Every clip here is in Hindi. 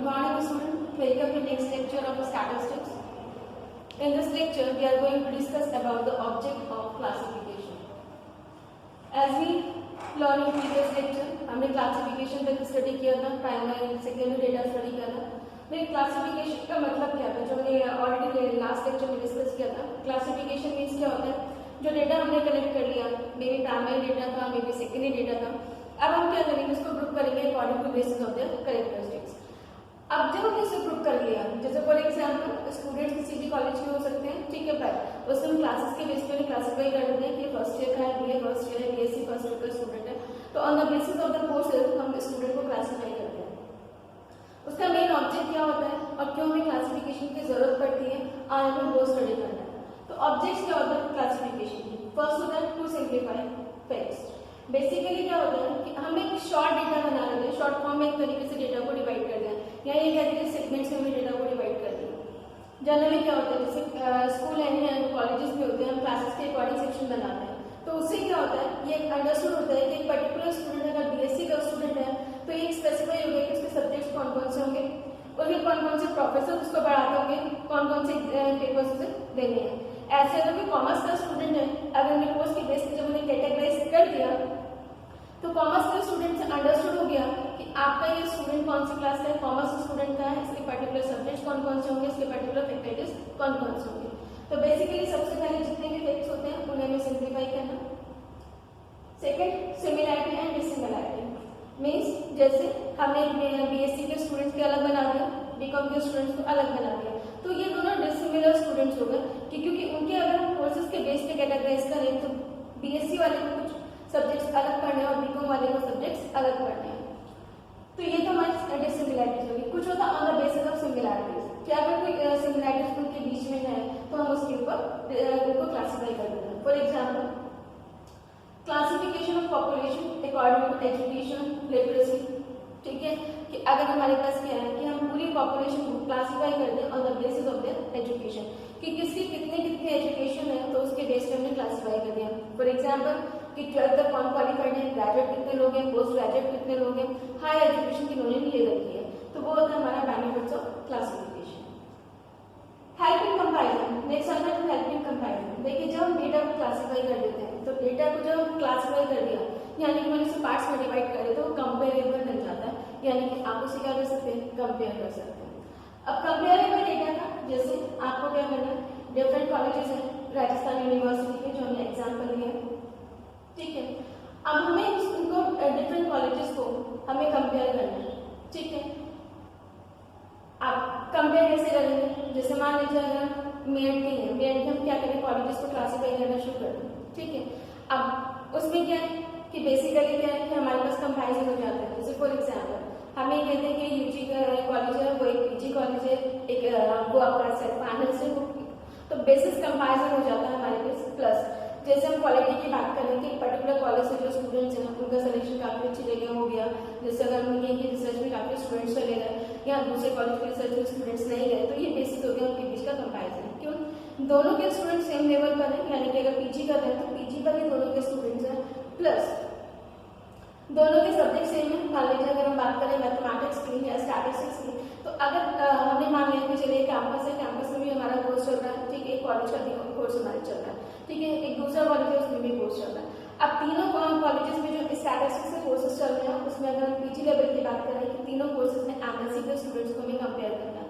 Good morning students, welcome to next lecture of statistics. In this lecture we are going to discuss about the object of classification. As we learned in previous lecture, हमने classification तक स्टडी किया था, प्राइमरी सेकेंडरी डेटा स्टडी किया था. फिर क्लासिफिकेशन का मतलब क्या था जो हमने ऑलरेडी लास्ट लेक्चर में डिस्कस किया था. क्लासिफिकेशन मीन्स क्या होता है, जो डेटा हमने कलेक्ट कर लिया, मे बी प्राइमरी डेटा था, मे बी सेकेंडरी डेटा था, अब हम क्या करेंगे, इसको ग्रुप करेंगे according to basis of their characteristics. अब जब हमने इसे ग्रुप कर लिया, जैसे फॉर एग्जांपल स्टूडेंट्स किसी भी कॉलेज के हो सकते हैं, ठीक है, पर उसमें हम क्लासेस के बेस पे क्लासिफाई कर देते हैं कि फर्स्ट ईयर का है, बीए फर्स्ट ईयर है, बीएससी फर्स्ट ईयर का स्टूडेंट है. तो on the basis of the courses हम स्टूडेंट को क्लासिफाई करते हैं. उसका मेन ऑब्जेक्ट क्या होता है और क्यों हमें क्लासिफिकेशन की जरूरत पड़ती है, आज हमें वो स्टडी करना है. तो ऑब्जेक्ट्स क्या होता है क्लासिफिकेशन की? फर्स्ट होता है टू सिंप्लीफाई फैक्ट्स. बेसिकली क्या होता है कि हम एक शॉर्ट डेटा बना लेते हैं, शॉर्ट फॉर्म में एक तरीके से डेटा को डिवाइड कर दिया, या ये कह दीजिए सेगमेंट्स में हमने डेटा को डिवाइड कर दिया. जनरली क्या होता है, जैसे स्कूल एंड कॉलेजेस में होते हैं, हम क्लासेस के अकॉर्डिंग सेक्शन बनाते हैं. तो उससे क्या होता है, ये अंडरस्टूड होता है कि एक पर्टिकुलर स्टूडेंट अगर बीएससी का स्टूडेंट है तो ये स्पेसिफाई हो गया कि उसके सब्जेक्ट्स कौन कौन से होंगे, और फिर कौन कौन से प्रोफेसर उसको पढ़ाते होंगे, कौन कौन से पेपर्स उसे देने हैं. ऐसे अगर कोई कॉमर्स का स्टूडेंट है, अगर हमने कोर्स के बेस पे जब उन्हें कैटेगराइज कर दिया तो कॉमर्स के स्टूडेंट से अंडरस्टूड हो गया कि आपका ये स्टूडेंट कौन सी क्लास का है, कॉमर्स स्टूडेंट का है, इसके पर्टिकुलर सब्जेक्ट्स कौन कौन से होंगे, इसके पर्टिकुलर फैकल्टीज कौन कौन से होंगे. तो बेसिकली सबसे पहले जितने भी फैक्ट्स होते हैं उन्हें हमें सिंप्लीफाई करना. Second, similarity and dissimilarity means जैसे हमने बीएससी के स्टूडेंट्स के अलग बना दिया, बीकॉम के स्टूडेंट्स को अलग बना दिया, तो ये दोनों डिसिमिलर स्टूडेंट्स हो गए कि क्योंकि उनके अगर हम कोर्सेज के बेस पे कैटेगराइज करें तो बीएससी वाले को कुछ सब्जेक्ट्स अलग पढ़ने हैं और बीकॉम वाले को सब्जेक्ट्स अलग पढ़ने हैं. तो ये तो हमारी डिसिमिलैरिटीज होगी. कुछ होता है on the basis of similarities, कि अगर कोई सिमिलैरिटीज उनके बीच में है तो हम उसके ऊपर उनको क्लासिफाई कर देते हैं. For example classification of population according to education literacy. ठीक है, कि अगर हमारे पास क्या है कि हम पूरी पॉपुलेशन को क्लासिफाई कर दें on the basis of there education, कि किसकी कितनी कितनी एजुकेशन है तो उसके बेस पे हमने क्लासिफाई कर दिया. फॉर एग्जाम्पल कि 12th तक कौन क्वालिफाइड है, ग्रेजुएट कितने लोग हैं, पोस्ट ग्रेजुएट कितने लोग हैं, हाई एजुकेशन किन्होंने ले रखी है. तो वो होता है हमारा benefits of classification. Help in comparison. Next आता है हेल्प इन कंपैरिजन. देखिए जब हम डेटा को क्लासिफाई कर देते हैं तो डेटा को जब हम क्लासिफाई कर दिया यानी कि मैंने इसे पार्ट्स में डिवाइड करे तो कंपेरेबल बन जाता है, यानी कि आप उसे क्या कर सकते हैं, कंपेयर कर सकते हैं. अब कंपेरेबल डेटा का जैसे आपको क्या करना है, डिफरेंट कॉलेजेस हैं राजस्थान यूनिवर्सिटी के जो हमने एग्जाम्पल लिए हैं, ठीक है. अब हमें उनको डिफरेंट कॉलेजेस को हमें कंपेयर करना है. ठीक है, आप कंपेयर कैसे करेंगे, जैसे मान लीजिए अगर मेड की है, मेड हम क्या करें, कॉलेजेस को क्लासिफाई करना शुरू कर दें. ठीक है, अब उसमें क्या है कि बेसिकली क्या है कि हमारे पास कंपैरिजन हो जाता है. जैसे फॉर एग्जाम्पल हमें कहते हैं कि यूजी का कॉलेज है, वो एक पीजी कॉलेज है, एक वो आपका फाइनेंस है, तो बेसिस कंपैरिजन हो जाता है हमारे पास. प्लस जैसे हम क्वालिटी की बात करें कि पर्टिकुलर कॉलेज से जो स्टूडेंट्स हैं उनका सिलेक्शन काफी अच्छी जगह हो गया, जैसे अगर हम ये रिसर्च में काफी स्टूडेंट्स चले गए या दूसरे कॉलेज के रिसर्च में स्टूडेंट्स नहीं गए, तो ये बेसिस हो गया उनके बीच का कंपैरिजन. क्यों, दोनों के स्टूडेंट्स सेम लेवल पर हैं, यानी कि अगर पीजी कर रहे हैं तो पीजी पर भी दोनों के स्टूडेंट्स हैं, प्लस दोनों के सब्जेक्ट सेम है. मान लीजिए अगर हम बात करें मैथमेटिक्स की या स्टैटिस्टिक्स की, तो अगर हमने मान लिया कि चलिए कैंपस है, कैंपस में भी हमारा कोर्स चल रहा है, ठीक है, एक कॉलेज का भी कोर्स हमारा चल रहा है, ठीक है, एक दूसरा कॉलेज है उसमें भी कोर्स चल रहा है. अब तीनों कॉलेजेस में जो स्टैटिस्टिक्स के कोर्सेज चल रहे हैं उसमें अगर हम पीजी लेवल की बात करें कि तीनों कोर्सेज में एमएससी के स्टूडेंट्स को हमें कंपेयर करना है.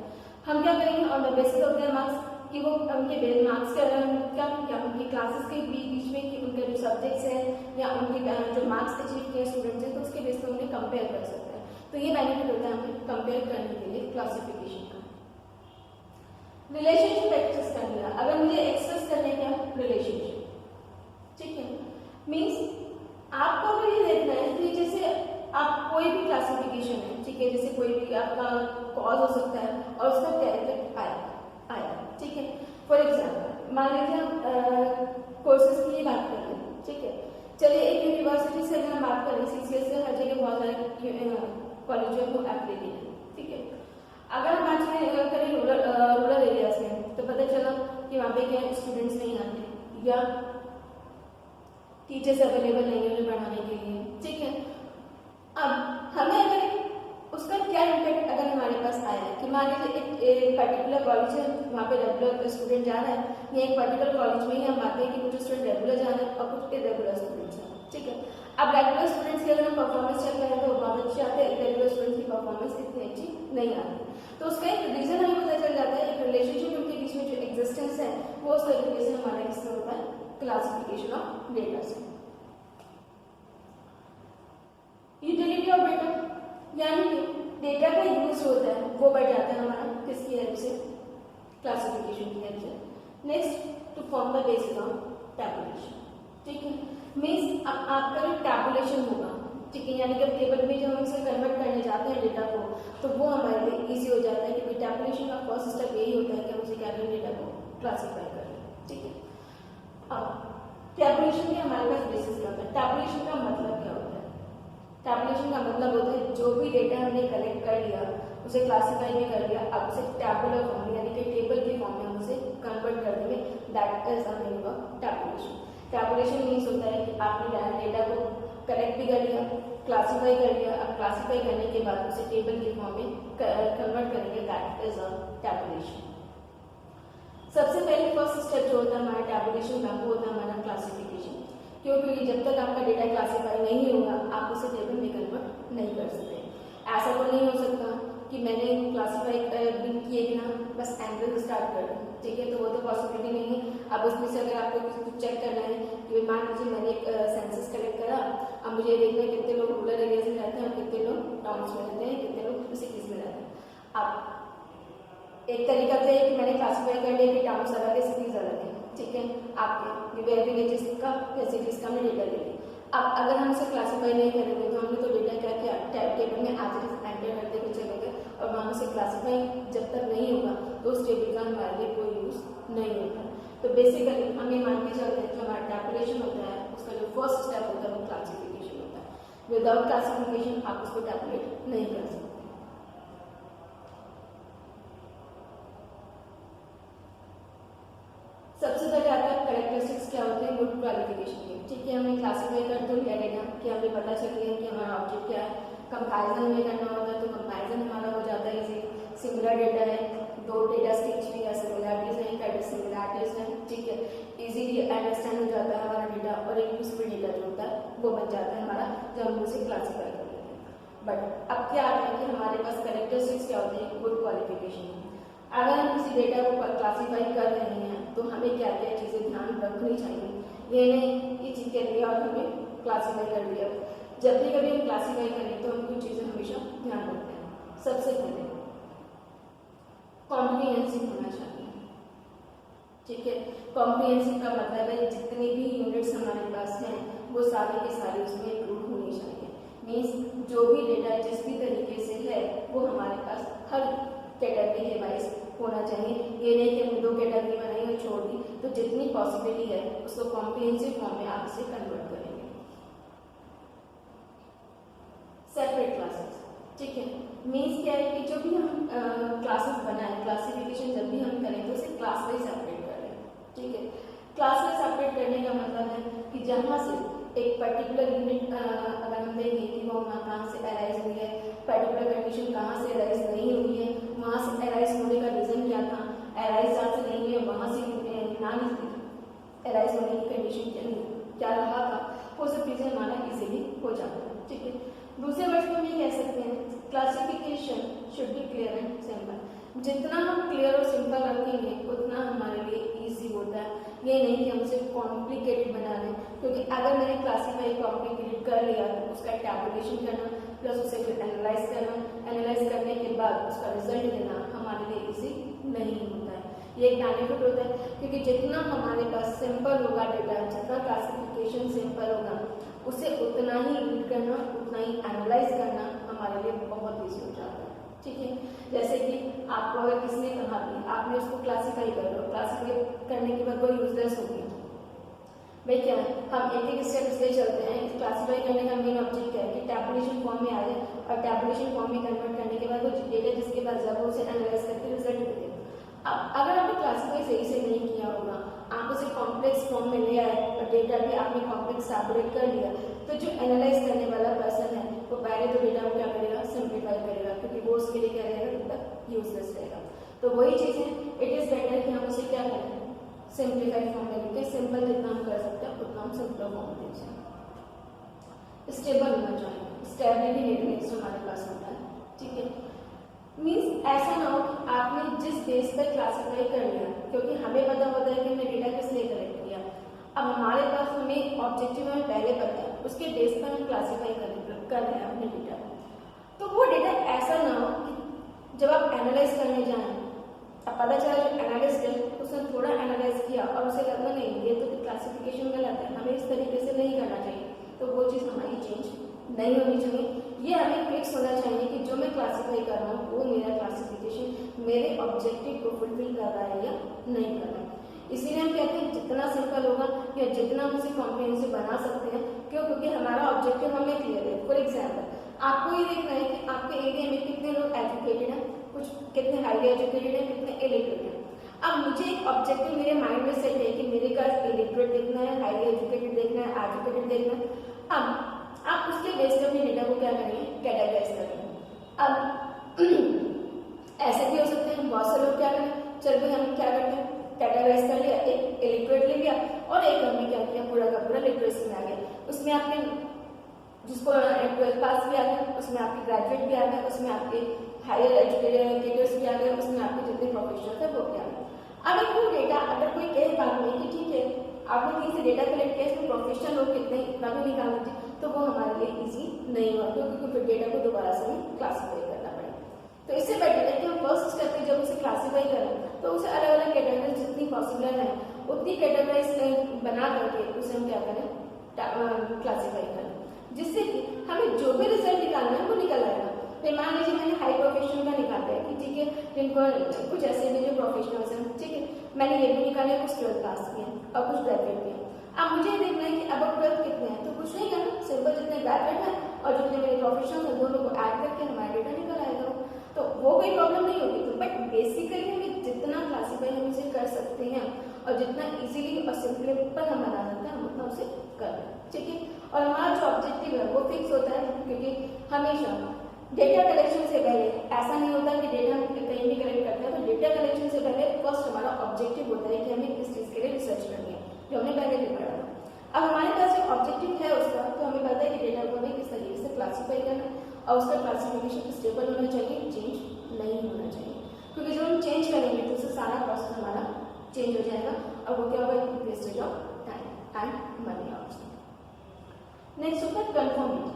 हम क्या करेंगे on the basis of there marks, कि वो उनके मार्क्स क्या उनकी क्लासेस के बीच में कि उनके जो सब्जेक्ट्स हैं या उनके जो मार्क्स अचीव किए स्टूडेंट्स हैं तो उसके बेस पे उन्हें कंपेयर कर सकते हैं. तो ये बेनिफिट होता है हमें कंपेयर करने के लिए क्लासिफिकेशन का. रिलेशनशिप एक्सेस कर लिया, अगर मुझे एक्सेस करने का रिलेशनशिप, ठीक है, मीन्स आपको अगर ये देखना है कि जैसे आप कोई भी क्लासिफिकेशन है, ठीक है, जैसे कोई भी आपका कॉज हो सकता है और उसका कैरेक्टर आया, ठीक है. फॉर एग्जाम्पल मान लीजिए हम कोर्सेज की ही बात करें, ठीक है, चलिए एक यूनिवर्सिटी से अगर हम बात करें, सीसीएस से हर जगह बहुत सारे कॉलेज जो है एप्लीकेशन है, ठीक है. अगर हम बात करें रूरल एरियाज में तो पता चला कि वहाँ पे क्या स्टूडेंट्स नहीं आते या टीचर्स अवेलेबल नहीं है उन्हें पढ़ाने के लिए, ठीक है. अब हमें अगर उसका क्या इम्पैक्ट अगर हमारे पास एक पर्टिकुलर कॉलेज है, वहाँ पे रेगुलर स्टूडेंट जा रहा है, या एक पर्टिकुलर कॉलेज में ही हम बात करें कि कुछ स्टूडेंट रेगुलर जा रहे हैं और कुछ इरेगुलर स्टूडेंट्स हैं, ठीक है। अब रेगुलर स्टूडेंट्स की अगर हम परफॉर्मेंस चेक करें तो बहुत अच्छी आते हैं, इरेगुलर स्टूडेंट्स की परफॉर्मेंस इतनी अच्छी नहीं आती। तो उसका एक रीजन हमें पता चल जाता है, एक रिलेशनशिप उनके बीच में जो एग्जिस्टेंस है वो उस तरीके से हमारा किससे होता है, क्लासिफिकेशन ऑफ डेटा से। यूटिलिटी ऑफ डेटा, यानी कि डेटा का यूज होता है वो बढ़ जाता है हमारा किसकी हेल्प से, क्लासिफिकेशन की हेल्प से। Next, to form the basis of tabulation, ठीक है। मीन्स अब आपका जो टैबुलेशन होगा, ठीक है, यानी कि अब टेबल में जब हम इसे कन्वर्ट करने जाते हैं डेटा को, तो वो हमारे लिए इजी हो जाता है, क्योंकि टैबुलेशन का फर्स्ट स्टेप यही होता है कि हम उसे क्या करें, डेटा को क्लासीफाई करें, ठीक है। अब टैबुलेशन के हमारे पास बेसिस क्या होता है, टैबुलेशन का मतलब क्या होता है, टैबुलेशन का मतलब होता है जो भी डेटा हमने कलेक्ट कर लिया उसे क्लासीफाई भी कर लिया, अब उसे टैबुलर फॉर्म यानी कि टेबल के फॉर्म में हम उसे कन्वर्ट कर देंगे, that is the meaning of tabulation. Tabulation means होता है कि आपने डेटा को कलेक्ट भी कर लिया, क्लासीफाई कर लिया, अब क्लासीफाई करने के बाद उसे टेबल के फॉर्म में कन्वर्ट करेंगे, दैट इज अ टैबुलेशन। सबसे पहले फर्स्ट स्टेप जो होता है हमारा टैबुलेशन का, वो होता है हमारा क्लासिफिकेशन। क्योंकि जब तक आपका डेटा क्लासीफाई नहीं होगा आप उसे टेबल में कन्वर्ट नहीं कर सकते। ऐसा तो नहीं हो सकता कि मैंने क्लासीफाई किए बिना बस एंगल स्टार्ट कर दूं, ठीक है, तो वो तो पॉसिबिलिटी नहीं है। अब उसमें से अगर आपको कुछ चेक करना है कि मान लीजिए मैंने एक सेंसस कलेक्ट करा, अब मुझे देखना है कितने लोग रूरल एरियाज में रहते हैं और कितने लोग टाउन्स में रहते हैं, कितने लोग सिटीज में रहते हैं। अब एक तरीका तो है कि मैंने क्लासीफाई कर लिया कि टाउन्स अलग है, सिटीज अलग है, ठीक है, आपके विलेजेस का या सिटीज का हमने डेटा ले लिया। अब अगर हम इसे क्लासीफाई नहीं करेंगे तो हमने तो डेटा क्या किया, टेबल में आज एंटर करते हुए चले गए, और वहाँ से क्लासीफाई जब तक नहीं होगा तो उस टेबल का हमारे लिए कोई यूज नहीं होता। तो बेसिकली हम ये मान के चलते हैं जो हमारा टैबुलेशन होता है उसका जो फर्स्ट स्टेप होता है वो क्लासिफिकेशन होता है। विदाउट क्लासिफिकेशन आप उसको टैबुलेट नहीं कर सकते। सबसे पहले आपका कैरेक्टरिस्टिक्स क्या होते हैं गुड क्वालिफिकेशन के, ठीक है, हमने क्लासीफाई कर तो लिया डेटा कि हमें पता चल गया कि हमारा ऑब्जेक्ट क्या है। कंपैरिजन में करना होता है तो कंपैरिजन हमारा हो जाता है इजी। सिमिलर डेटा है, दो डेटा स्टिच भी है, सिमिलरिटीज है, क्या सिमिलरिटीज है, ठीक है, इजीली अंडरस्टैंड हो जाता है हमारा डेटा, और एक यूजफुल डेटा जो होता है वो बन जाता है हमारा जब हम उसे क्लासीफाई कर लेते हैं। बट अब क्या आता है कि हमारे पास कैरेक्टरिस्टिक्स क्या होते हैं गुड क्वालिफिकेशन। अगर हम किसी डेटा को क्लासीफाई कर रहे हैं तो हमें क्या क्या चीज़ें ध्यान रखनी चाहिए। ये नहीं कि चीज कर लिया और हमने क्लासीफाई कर लिया। जब भी कभी हम क्लासीफाई करें तो हम कुछ चीज़ें हमेशा ध्यान रखते हैं। सबसे पहले कॉम्प्रिहेंसिव होना चाहिए, ठीक है। कॉम्प्रिहेंसिव का मतलब है जितनी भी यूनिट्स हमारे पास हैं वो सारे के सारे उसमें इंक्लूड होनी चाहिए। मीन्स जो भी डेटा जिस भी तरीके से है वो हमारे पास हर कैटेगरी के वाइज होना चाहिए। ये नहीं कि हमने दो कैटेगरी बनाई और छोड़ दी, तो जितनी पॉसिबिलिटी है उसको कॉम्प्रिहेंसिव फॉर्म में आप इसे कन्वर्ट करेंगे। सेपरेट क्लासेस, ठीक है, मीन्स क्या है कि जो भी हम क्लासेस बनाए, क्लासिफिकेशन जब भी हम करें तो उसे क्लास वाइज सेपरेट करें, ठीक है। क्लास वाइज सेपरेट करने का मतलब है कि जहाँ से एक पर्टिकुलर यूनिट अगर हम देखें कि वो कहाँ से अराइज हुई है, पर्टिकुलर कंडीशन कहाँ से अराइज नहीं हुई है, वहाँ से अराइज होने का रीजन क्या था, अराइज जहाँ से नहीं हुई है वहाँ से अराइज होने की कंडीशन क्या रहा था, वो सब चीज़ें हमारा इजीली हो जाता है, ठीक है। दूसरे वर्ड में हम ये कह सकते हैं classification should be clear and simple. जितना हम क्लियर और सिंपल रखेंगे उतना हमारे लिए इजी होता है। ये नहीं कि हम उसे कॉम्प्लिकेटेड बना लें, क्योंकि अगर मैंने क्लासीफाई कॉम्प्लिकेटेड कर लिया तो उसका टैबुलेशन करना प्लस उसे फिर एनालाइज करना, एनालाइज करने के बाद उसका रिजल्ट देना हमारे लिए इजी नहीं होता है। ये एक बेनिफिट होता है क्योंकि जितना हमारे पास सिंपल होगा डेटा, जितना क्लासिफिकेशन सिंपल होगा उसे उतना ही रीड करना, उतना ही एनालाइज करना हमारे लिए बहुत ईजी हो जाता है, ठीक है। जैसे कि आपको अगर किसने कहा कि आपने उसको क्लासीफाई कर लो, क्लासीफाई करने के बाद वो यूजलेस होगी, भाई क्या है, हम एक एक स्टेप से चलते हैं। क्लासीफाई करने का मेन ऑब्जेक्ट क्या है कि टैबुलेशन फॉर्म में आ जाए और टैबुलेशन फॉर्म में कन्वर्ट करने के बाद वो डेटा जिसके पास जाए उसे एनालाइज करके रिजल्ट दे। अब अगर आपने क्लासीफाई सही से नहीं किया होगा, आप उसे कॉम्प्लेक्स फॉर्म में ले आए और डेटा भी आपने कॉम्प्लेक्स टैबुलेट कर लिया, तो जो एनालाइज करने वाला पर्सन है वो पहले तो डेटा को क्या करेगा, सिंप्लीफाई करेगा, क्योंकि वो उसके लिए क्या रहेगा, यूजलेस रहेगा। तो वही चीज़ है, इट इज़ बेटर कि हम उसे क्या करें, सिंप्लीफाइड फॉर्म में लिखें। सिंपल जितना हम कर सकते हैं उतना हम सिंपल फॉर्म में लिखें। स्टेबल होना चाहिए, स्टेबिलिटी डेटाबेस हमारे पास होता है, ठीक है। मीन्स ऐसा ना हो कि आपने जिस बेस पर क्लासीफाई कर लिया, क्योंकि हमें पता होता है कि हमने डेटा किस लिए कलेक्ट किया, अब हमारे पास हमें ऑब्जेक्टिव हमें पहले पता है, उसके बेस पर हम क्लासीफाई कर रहे हैं अपने डेटा, तो वो डेटा ऐसा ना हो कि जब आप एनालाइज करने जाएं, अब पता चला जो एनालिस्ट है उसने थोड़ा एनालाइज किया और उसे लगा नहीं ये तो क्लासिफिकेशन गलत है, हमें इस तरीके से नहीं करना चाहिए, तो वो चीज़ हमारी चेंज नहीं होनी चाहिए। ये हमें फिक्स होना चाहिए कि जो मैं क्लासीफाई कर रहा हूँ वो मेरा क्लासिफिकेशन मेरे ऑब्जेक्टिव को फुलफिल कर रहा है या नहीं कर रहा है। इसीलिए हम कहते हैं जितना सिंपल होगा या जितना हम उसे कॉम्प्रिहेंसिव बना सकते हैं, क्यों, क्योंकि हमारा ऑब्जेक्टिव हमें क्लियर है। फॉर एग्जाम्पल आपको ये देखना है कि आपके एरिया में कितने लोग एजुकेटेड हैं, कुछ कितने हाईली एजुकेटेड हैं, कितने इलिटरेट हैं। अब मुझे एक ऑब्जेक्टिव मेरे माइंड में सेट है कि मेरे पास इलिटरेट देखना है, हाईली एजुकेटेड देखना है, एजुकेटेड देखना है। अब आप उसके बेस पर अपने डेटा को क्या करेंगे, कैटेगराइज करेंगे। अब ऐसे भी हो सकते हैं बहुत से लोग क्या करें, चल भाई हम क्या करते हैं कैटेगराइज कर लिया, एक इलिटरेट ले लिया और एक हमने क्या किया पूरा का पूरा लिटरेसी में आ गया, उसमें आपके जिसको 12th पास भी आ गया, उसमें आपके ग्रेजुएट भी आ गया, उसमें आपके हायर एजुकेटर्स भी आ गए, उसमें आपके जितने प्रोफेशनल थे वो भी आ गए। अब एक वो डेटा अगर कोई कहे बाद में कि ठीक है आपने कहीं से डेटा कलेक्ट किया, इसमें प्रोफेशनल लोग कितने इतना भी निकाल दीजिए, तो वो हमारे लिए ईजी नहीं हुआ, क्योंकि फिर डेटा को दोबारा से हमें क्लासीफाई करना पड़ेगा। तो इससे बेटर है कि हम फर्स्ट स्टेप पे जब उसे क्लासीफाई करें तो उसे अलग अलग कैटेगराइज जितनी पॉसिबल है उतनी कैटेगराइज बना करके उसे हम क्या करें, क्लासीफाई करें, जिससे कि हमें जो भी रिजल्ट निकालना है वो निकल आएगा। फिर मान लीजिए मैंने हाई प्रोफेशनल का निकाला है कि ठीक है जिनको कुछ ऐसे भी जो प्रोफेशनल्स हैं, ठीक है मैंने ये भी निकाला है, कुछ 12th पास किए हैं और कुछ ग्रेजुएट भी हैं। अब मुझे देखना है कि अब 12th कितने हैं, तो कुछ नहीं करना, सिंपल जितने ग्रेजुएट हैं और जितने मेरे प्रोफेशनल हैं दोनों को ऐड करके हमारा डेटा निकल आएगा, तो वो कोई प्रॉब्लम नहीं होगी। तो बट बेसिकली हमें जितना क्लासीफाई हम इसे कर सकते हैं और जितना इजीली और सिंपल हम बना सकते हैं हम उतना उसे कर रहे हैं, ठीक है। और हमारा जो ऑब्जेक्टिव है वो फिक्स होता है, क्योंकि हमेशा डेटा कलेक्शन से पहले ऐसा नहीं होता कि डेटा हम कहीं भी कलेक्ट करते हैं, तो डेटा कलेक्शन से पहले फर्स्ट हमारा ऑब्जेक्टिव होता है कि हमें किस चीज़ के लिए रिसर्च करनी है, जो हमने पहले भी पढ़ा था। अब हमारे पास जो ऑब्जेक्टिव है उसका, तो हमें पता है कि डेटा को हमें किस तरीके से क्लासीफाई करना है और उसका क्लासिफिकेशन स्टेबल होना चाहिए, चेंज नहीं होना चाहिए, क्योंकि जब हम चेंज करेंगे तो उससे सारा प्रोसेस हमारा चेंज हो जाएगा और वो क्या होगा, wastage of time and money also. Next होता है कंफर्मिटी,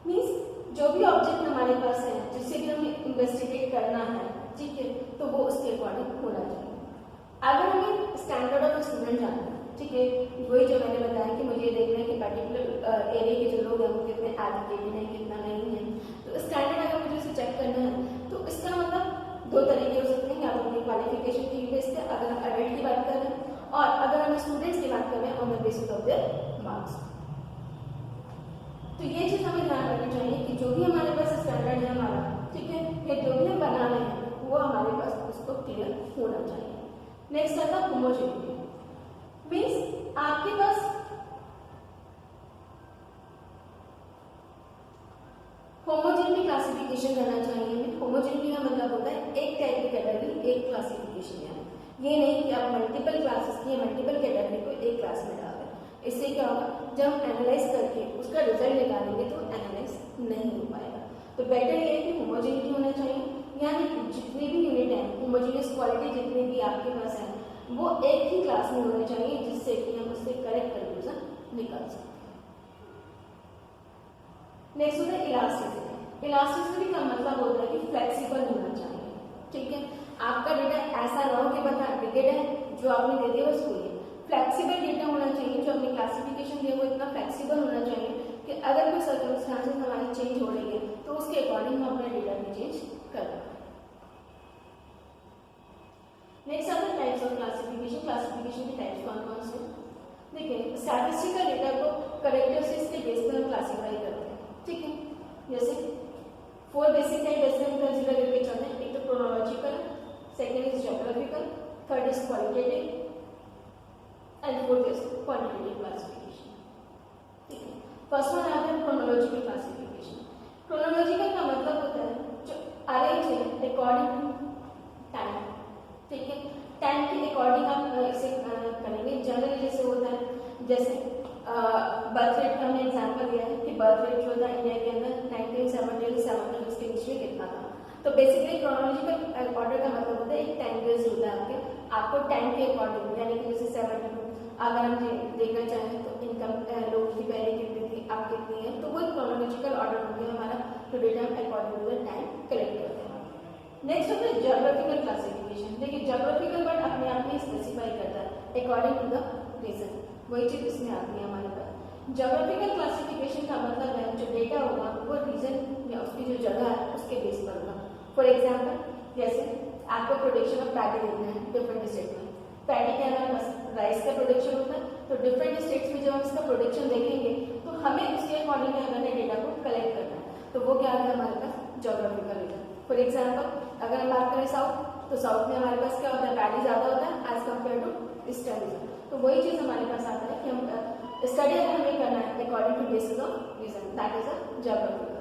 मीन्स जो भी ऑब्जेक्ट हमारे पास है जिससे भी हमें इन्वेस्टिगेट करना है, ठीक है, तो वो उसके अकॉर्डिंग होना चाहिए। अगर हमें स्टैंडर्ड ऑफ स्टूडेंट जानना है, ठीक है, वही जो मैंने बताया कि मुझे देखना है कि पर्टिकुलर एरिया के जो लोग हैं वो कितने एजुकेटेड हैं कितना नहीं है, तो स्टैंडर्ड अगर मुझे उसे चेक करना है तो इसका मतलब दो तरीके हो सकते हैं, या तो अपनी क्वालिफिकेशन की बेस पे अगर हम एडल्ट की बात कर रहे हैं, और अगर हम स्टूडेंट्स की बात कर रहे हैं on the basis of there marks. तो ये चीज हमें ध्यान रखनी चाहिए कि जो भी हमारे पास स्टैंडर्ड है हमारा, ठीक है, या जो भी हम बना रहे हैं वो हमारे पास उसको क्लियर होना चाहिए। नेक्स्ट आता है होमोजेनिटी, मीन्स आपके पास होमोजेनिटी क्लासिफिकेशन करना चाहिए। होमोजेनिटी का मतलब होता है एक टाइप की कैटेगरी एक क्लासिफिकेशन, यानी ये नहीं कि आप मल्टीपल क्लासेस की मल्टीपल कैटेगरी को एक क्लास में डाल दें। इससे क्या होगा, जब हम एनालाइज करके उसका रिजल्ट निकालेंगे तो एनालाइज नहीं हो पाएगा। तो बेटर ये है कि होमोजेनिटी होना चाहिए, यानी जितनी भी यूनिट है, होमोजेनियस क्वालिटी जितनी भी आपके पास है वो एक ही क्लास में होना चाहिए, जिससे कि हम उससे करेक्ट कंक्लूजन निकाल सकते हैं। नेक्स्ट होता है इलास्टिसिटी। इलास्टिसिटी का मतलब होता है कि फ्लेक्सिबल होना चाहिए, ठीक है। आपका डेटा ऐसा ना हो कि बस एप्लीकेट है जो आपने दे दिया बस वही है। फ्लेक्सिबल डेटा होना चाहिए, जो अपनी क्लासिफिकेशन दिया वो इतना फ्लेक्सिबल होना चाहिए कि अगर कोई सर्कमस्टांसेस हमारी चेंज हो रही है तो उसके अकॉर्डिंग हम अपना डेटा भी चेंज कर रहे हैं। नेक्स्ट आता है टाइप्स ऑफ क्लासिफिकेशन। क्लासिफिकेशन के टाइप्स कौन कौन से? देखिए, स्टैटिस्टिकल डेटा को कैरेक्टरिस्टिक्स के बेस पर हम क्लासिफाई करते हैं, ठीक है। जैसे 4 बेसिक टाइप जैसे हम कंसीडर करके चलते हैं, एक तो chronological, second is geographical, third is qualitative and fourth is quantitative classification, ठीक है। फर्स्ट वन आता है क्रोनोलॉजिकल क्लासिफिकेशन। क्रोनोलॉजिकल का मतलब होता है जो अरेंज है अकॉर्डिंग टू ठीक है। टाइम के अकॉर्डिंग हम इसे करेंगे। जनरली जैसे होता है, जैसे बर्थ रेट का हमने एग्जाम्पल दिया है कि बर्थ रेट जो था इंडिया के अंदर 1970 उसके बीच में कितना था। तो बेसिकली क्रोनोलॉजिकल ऑर्डर का मतलब होता है एक टाइम बेस्ड होता है आपको टाइम के अकॉर्डिंग, यानी कि जैसे 72 अगर हम देखना चाहें तो इनकम लोगों की पहले कितनी थी अब कितनी है, तो वो क्रोनोलॉजिकल ऑर्डर हो गया हमारा, तो data according to the time collect करते हैं। नेक्स्ट होता है ज्योग्राफिकल क्लासिफिकेशन। देखिए ज्योग्राफिकल वर्ड अपने आप में स्पेसिफाई करता है अकॉर्डिंग टू द रीजन, वही चीज इसमें आती है हमारे पास। ज्योग्राफिकल क्लासिफिकेशन का मतलब है जो डेटा होगा वो रीजन या उसकी जो जगह है उसके बेस पर होगा। फॉर एग्जाम्पल जैसे आपको प्रोडक्शन ऑफ पैडी देखना है डिफरेंट स्टेट में, पैडी के अंदर बस राइस का प्रोडक्शन होता है, तो डिफरेंट स्टेट्स में जब हम इसका प्रोडक्शन देखेंगे तो हमें उसके अकॉर्डिंग अगर डेटा को कलेक्ट करना है, तो वो क्या है हमारे पास ज्योग्राफिकल रीजन। फॉर एग्जाम्पल अगर हम बात करें साउथ, तो साउथ में हमारे पास क्या होता है, पैडी ज्यादा होता है as compare to eastern region, तो वही चीज हमारे पास आता है कि हम स्टडी अगर हमें करना है according to basis of region, that is a geographical.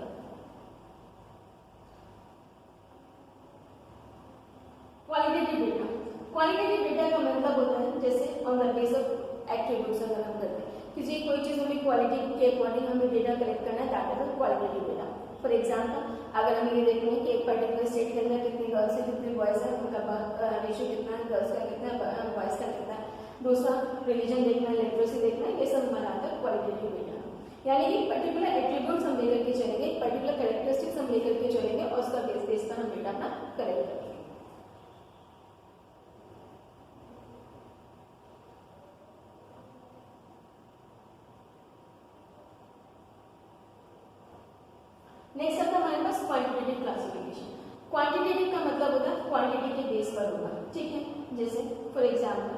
Qualitative data, qualitative data का मतलब होता है जैसे on the base of attributes अगर हम करते हैं किसी कोई चीज हमें क्वालिटी के अकॉर्डिंग हमें डेटा कलेक्ट करना है, that is a qualitative data. For example अगर हम ये देखते हैं कि एक पर्टिकुलर स्टेट के अंदर कितनी गर्ल्स है कितने बॉयज है, उनका रेशियो कितना है, गर्ल्स का कितना है, बॉयज का कितना है। दूसरा रिलीजन देखना है, लिटरेसी देखना है, ये सब हमारा आता है क्वालिटेटिव डेटा। यानी कि पर्टिकुलर एट्रीब्यूट्स हम लेकर के चलेंगे, पर्टिकुलर कैरेक्टरिस्टिक्स हम लेकर के चलेंगे और उसका बेस पर हम डेटा अपना कलेक्ट करेंगे। नेक्स्ट आता है हमारे पास क्वांटिटेटिव क्लासिफिकेशन। क्वांटिटेटिव का मतलब होता है क्वांटिटी के बेस पर होगा, ठीक है। जैसे फॉर एग्जांपल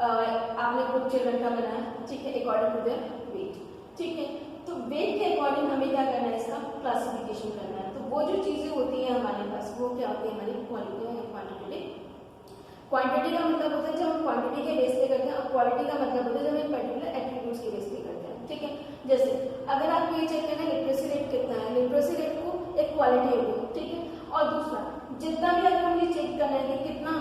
आपने ग्रुप चिल्ड्रन का बनाया, ठीक है, अकॉर्डिंग टू देयर वेट, ठीक है। तो वेट के अकॉर्डिंग हमें क्या करना है, इसका क्लासिफिकेशन करना है। तो वो जो चीजें होती है हमारे पास वो क्या होती है, हमारी क्वालिटी या क्वांटिटेटिव। क्वांटिटी का मतलब होता है जब हम क्वांटिटी के बेस पे करते हैं, और क्वालिटी का मतलब होता है जब हम पर्टिकुलर एट्रीब्यूट्स के बेस पे करते हैं, ठीक है। जैसे अगर आपको ये चेक करना है लिटरेसी रेट कितना है, लिटरेसी रेट को एक क्वालिटी होगी, ठीक है। और दूसरा जितना भी अगर हमें चेक करना है कि कितना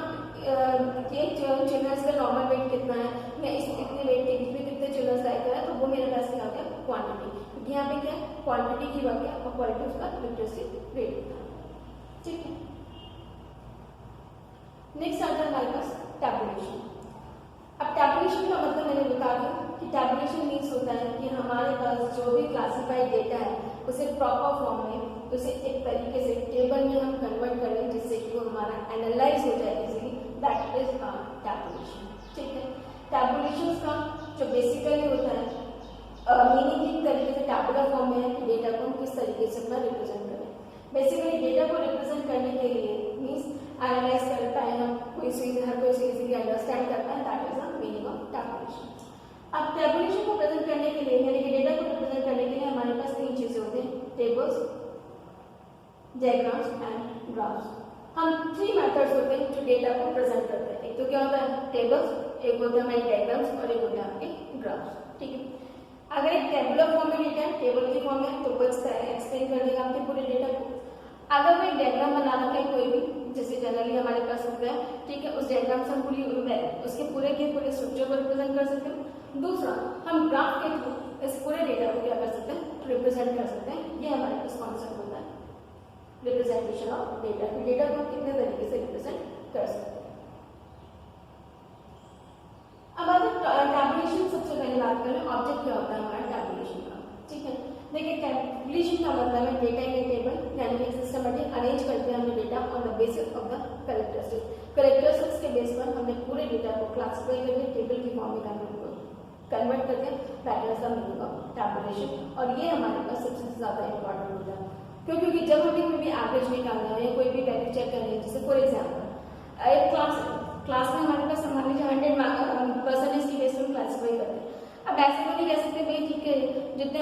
चिल्ड्रंस का नॉर्मल वेट कितना है, या इस इतने वेट के बीच में कितने चिल्ड्रंस लाइक है, तो वो मेरे पास क्या हो गया क्वांटिटी, क्योंकि यहाँ पे क्या है क्वांटिटी की बात है और क्वालिटी उसका लिटरेसी रेट होता है, ठीक है। नेक्स्ट आता है हमारे पास टैबुलेशन। अब टैबुलेशन का मतलब मैंने बता दिया कि टैबुलेशन मीन्स होता है कि हमारे पास जो भी क्लासिफाइड डेटा है उसे प्रॉपर फॉर्म में, उसे एक तरीके से टेबल में हम कन्वर्ट करें जिससे कि वो हमारा एनालाइज हो जाए इजीली, दैट इज टैबुलेशन, ठीक है। टैबुलेशन का जो बेसिकली होता है मीनिंग एक तरीके से टैबुलर फॉर्म में है कि डेटा को हम किस तरीके से अपना रिप्रेजेंट करें। बेसिकली डेटा को रिप्रेजेंट करने के लिए मीन्स एनालाइज कर पाए हम, कोई चीज हर कोई चीज इजीली अंडरस्टैंड कर पाए, that is the meaning of tabulation. अब टैबुलेशन को प्रेजेंट करने के लिए यानी कि डेटा को रिप्रेजेंट करने के लिए हमारे पास तीन चीजें होती हैं, टेबल्स, डायग्राम्स एंड ग्राफ्स। हम थ्री मेथड्स होते हैं जो डेटा को प्रेजेंट करते हैं। एक तो क्या होता है टेबल्स, एक होता है हमारे डायग्राम्स और एक होता है आपके ग्राफ्स, ठीक है। अगर एक टेबुलर फॉर्म में डेटा है, टेबल की फॉर्म में, तो वो एक्सप्लेन कर देगा आपके पूरे डेटा को। अगर कोई डायग्राम बनाना है कोई भी, जैसे जनरली हमारे पास होता है, ठीक है, उस डायग्राम से हम पूरी उसके पूरे के पूरे स्ट्रक्चर को रिप्रेजेंट कर सकते हैं। दूसरा हम ग्राफ के थ्रू इस पूरे डेटा को क्या कर सकते हैं, रिप्रेजेंट कर सकते हैं। ये हमारे पास कॉन्सेप्ट होता है रिप्रेजेंटेशन ऑफ डेटा, डेटा को कितने तरीके से रिप्रेजेंट कर सकते हैं। अब टैबुलेशन सबसे पहले बात करें, ऑब्जेक्ट क्या होता है हमारा टैबुलेशन का, ठीक है। देखिए टैबुलेशन का मतलब है डेटा इन ए टेबल, यानी कि सिस्टमैटिक अरेंज करते हैं हमने data on the basis of the characteristics के बेस पर हमने पूरे डेटा को क्लासिफाई करके टेबल की फॉर्म में कन्वर्ट करके that is the meaning of tabulation. और ये हमारे पास सबसे ज्यादा इंपॉर्टेंट होता है क्योंकि जब हमें कोई भी एवरेज निकालना है या कोई भी वैल्यू चेक करनी है, जैसे फॉर एग्जाम्पल एक क्लास में हमारे पास मान लीजिए 100% की बेस पर क्लासिफाई करते हैं। अब ऐसे तो नहीं कह सकते भाई ठीक है जितने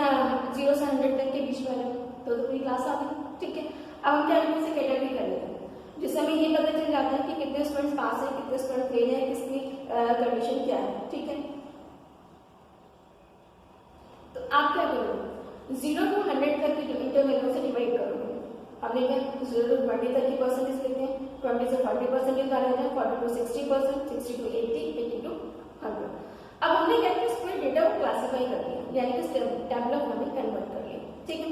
0 से 100 तक के बीच में तो पूरी क्लास आ गई, ठीक है। अब हम क्या करते हैं, कैटेगरी कर लेते हैं, जिससे हमें ये पता चल जाता है कि कितने स्टूडेंट्स पास है, कितने स्टूडेंट फेल है, किसकी कंडीशन क्या है, ठीक है। तो आप क्या करोगे, 0 to 100 तक के जो इंटरवल से डिवाइड करोगे। हमने क्या 0 to 20 तक की परसेंटेज लेते हैं, 20 से 40% का रहता है, 40 to 60%, 60 to 80, 80 to 100। अब हमने क्या किया, इस पूरे डेटा को क्लासीफाई कर लिया, यानी कि टेबल ऑफ में कन्वर्ट कर लिया। ठीक है,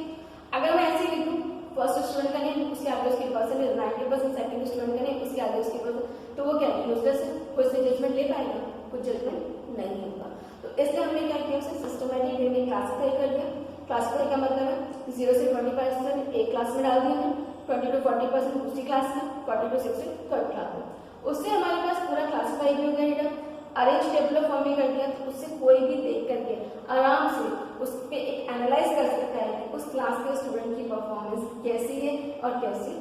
अगर मैं ऐसे लिखूं, फर्स्ट स्टूडेंट का नेम, उसके आगे उसकी परसेंटेज 90%, सेकंड स्टूडेंट का नेम, उसके आगे उसकी परसेंटेज, तो वो क्या यूजलेस है, कोई से जजमेंट ले पाएगा, कुछ जजमेंट नहीं होगा। तो इसलिए हमने क्या किया, उसे सिस्टमैटिक वे में क्लासीफाई कर लिया। क्लासीफाई का मतलब है 0 से 25% एक क्लास में डाल दिया, 20 to 40% दूसरी क्लास में, 40 to 60 थर्ड क्लास में। उससे हमारे पास पूरा क्लासीफाई भी हो गया data, arrange table of form में कर दिया, तो उससे कोई भी देख करके आराम से उस पे एक एनालाइज कर सकता है कि उस क्लास के स्टूडेंट की परफॉर्मेंस कैसी है और कैसी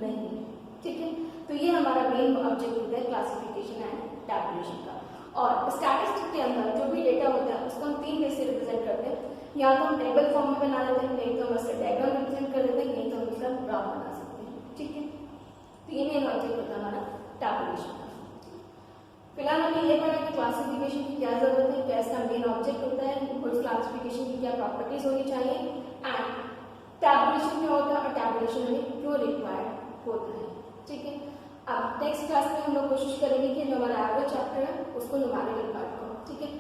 नहीं है। ठीक है, तो ये हमारा मेन ऑब्जेक्ट होता है क्लासिफिकेशन एंड टैबुलेशन का। और स्टैटिस्टिक के अंदर जो भी डेटा होता है उसको हम 3 वे से रिप्रेजेंट करते हैं, या तो हम टेबल फॉर्म में बना देते हैं, नहीं तो हम उसका डायग्राम रिप्रेजेंट कर देते हैं, नहीं तो हम उसका ग्राफ बना सकते हैं। ठीक है, तो ये मेन ऑब्जेक्ट होता है हमारा टैबुलेशन का। फिलहाल हमने ये पढ़ा कि क्लासिफिकेशन की क्या जरूरत है, क्या इसका मेन ऑब्जेक्ट होता है, उस क्लासिफिकेशन की क्या प्रॉपर्टीज होनी चाहिए, एंड टैबुलेशन क्या होता है और टैबुलेशन हमें क्यों रिक्वायर्ड होता है। ठीक है, अब नेक्स्ट क्लास में हम लोग कोशिश करेंगे कि जो हमारा एवरेज चैप्टर है उसको न्यूमेरिकल पार्ट को, ठीक है,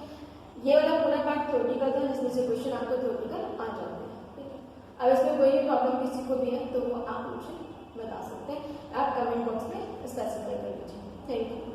ये वाला पूरा पार्ट थ्योरेटिकल था जिसमें से क्वेश्चन आपको थ्योरेटिकल आ जाते हैं। ठीक है, अब इसमें कोई भी प्रॉब्लम किसी को भी है तो वो आप मुझे बता सकते हैं, आप कमेंट बॉक्स में स्पेसिफाई कर लीजिए। Thank you.